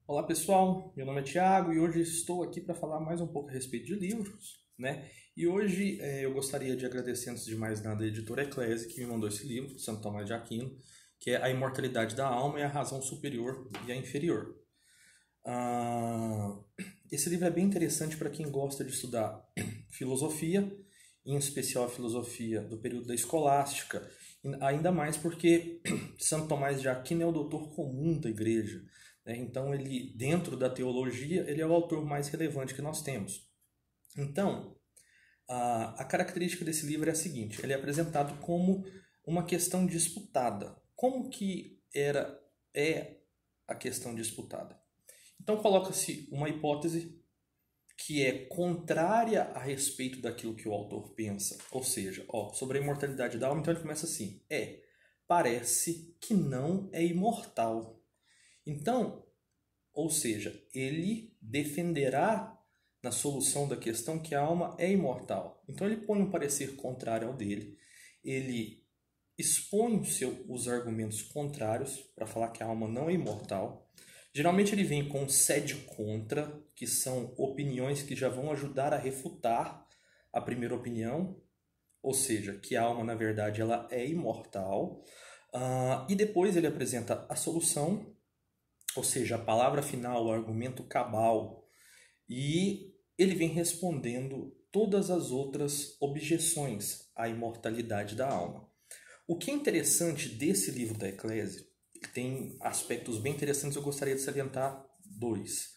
Olá pessoal, meu nome é Thiago e hoje estou aqui para falar mais um pouco a respeito de livros, né? E hoje eu gostaria de agradecer, antes de mais nada, a editora Eclésia que me mandou esse livro, de Santo Tomás de Aquino, que é A Imortalidade da Alma e a Razão Superior e a Inferior. Ah, Esse livro é bem interessante para quem gosta de estudar filosofia, em especial a filosofia do período da escolástica, ainda mais porque Santo Tomás de Aquino é o doutor comum da igreja, né? Então, ele, dentro da teologia, ele é o autor mais relevante que nós temos. Então, a característica desse livro é a seguinte: ele é apresentado como uma questão disputada. Como que é a questão disputada? Então, coloca-se uma hipótese que é contrária a respeito daquilo que o autor pensa. Ou seja, sobre a imortalidade da alma, então ele começa assim: parece que não é imortal. Então, ou seja, ele defenderá na solução da questão que a alma é imortal. Então ele põe um parecer contrário ao dele, ele expõe os argumentos contrários para falar que a alma não é imortal. Geralmente ele vem com sede contra, que são opiniões que já vão ajudar a refutar a primeira opinião, ou seja, que a alma na verdade ela é imortal. E depois ele apresenta a solução, ou seja, a palavra final, o argumento cabal, e ele vem respondendo todas as outras objeções à imortalidade da alma. O que é interessante desse livro da Eclésia, tem aspectos bem interessantes, eu gostaria de salientar dois.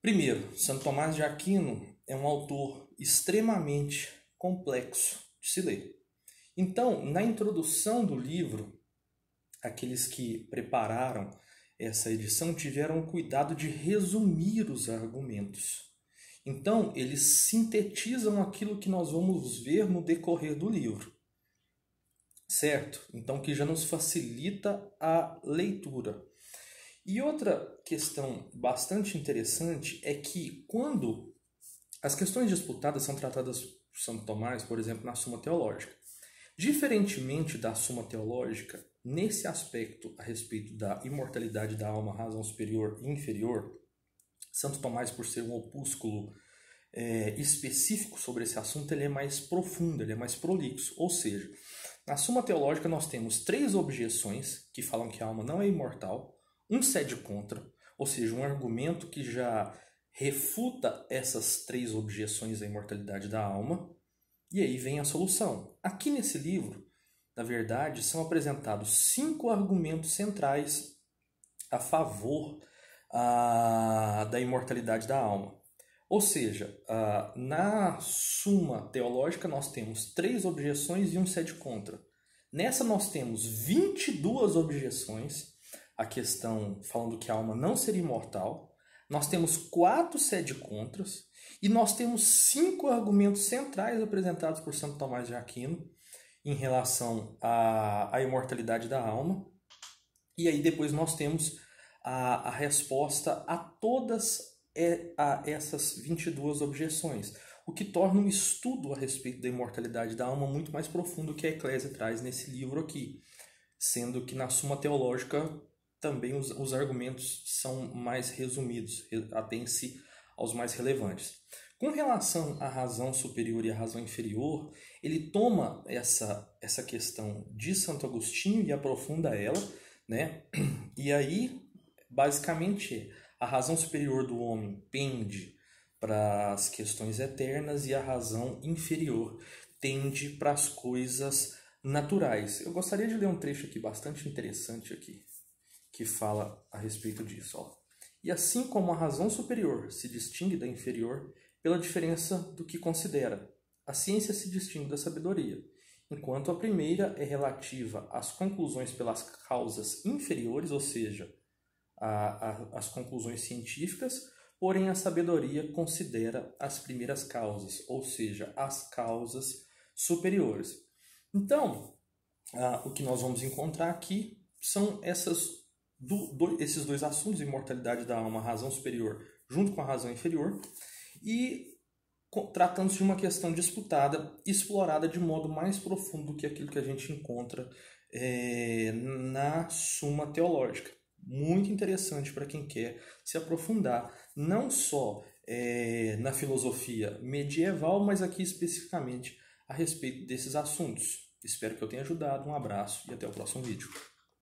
Primeiro, Santo Tomás de Aquino é um autor extremamente complexo de se ler. Então, na introdução do livro, aqueles que prepararam essa edição tiveram o cuidado de resumir os argumentos. Então, eles sintetizam aquilo que nós vamos ver no decorrer do livro. Certo? Então, que já nos facilita a leitura. E outra questão bastante interessante é que quando as questões disputadas são tratadas por Santo Tomás, por exemplo, na Suma Teológica, diferentemente da Suma Teológica, nesse aspecto a respeito da imortalidade da alma, razão superior e inferior, Santo Tomás, por ser um opúsculo específico sobre esse assunto, ele é mais profundo, ele é mais prolixo. Ou seja, na Suma Teológica nós temos 3 objeções que falam que a alma não é imortal, um sede contra, ou seja, um argumento que já refuta essas 3 objeções à imortalidade da alma, e aí vem a solução. Aqui nesse livro, na verdade, são apresentados 5 argumentos centrais a favor da imortalidade da alma. Ou seja, na Suma Teológica nós temos 3 objeções e um sede contra. Nessa nós temos 22 objeções, a questão falando que a alma não seria imortal. Nós temos 4 sede contras e nós temos 5 argumentos centrais apresentados por Santo Tomás de Aquino em relação à imortalidade da alma. E aí depois nós temos a resposta a todas essas 22 objeções, o que torna um estudo a respeito da imortalidade da alma muito mais profundo que a Eclésia traz nesse livro aqui, sendo que na Suma Teológica também os argumentos são mais resumidos, atém-se aos mais relevantes. Com relação à razão superior e à razão inferior, ele toma essa questão de Santo Agostinho e aprofunda ela, né? E aí, basicamente, a razão superior do homem pende para as questões eternas e a razão inferior tende para as coisas naturais. Eu gostaria de ler um trecho aqui bastante interessante aqui, que fala a respeito disso. E assim como a razão superior se distingue da inferior pela diferença do que considera, a ciência se distingue da sabedoria, enquanto a primeira é relativa às conclusões pelas causas inferiores, ou seja, as conclusões científicas, porém a sabedoria considera as primeiras causas, ou seja, as causas superiores. Então, o que nós vamos encontrar aqui são esses 2 assuntos, imortalidade da alma, razão superior, junto com a razão inferior, e tratando-se de uma questão disputada, explorada de modo mais profundo que aquilo que a gente encontra na Suma Teológica. muito interessante para quem quer se aprofundar, não só na filosofia medieval, mas aqui especificamente a respeito desses assuntos. Espero que eu tenha ajudado. Um abraço e até o próximo vídeo.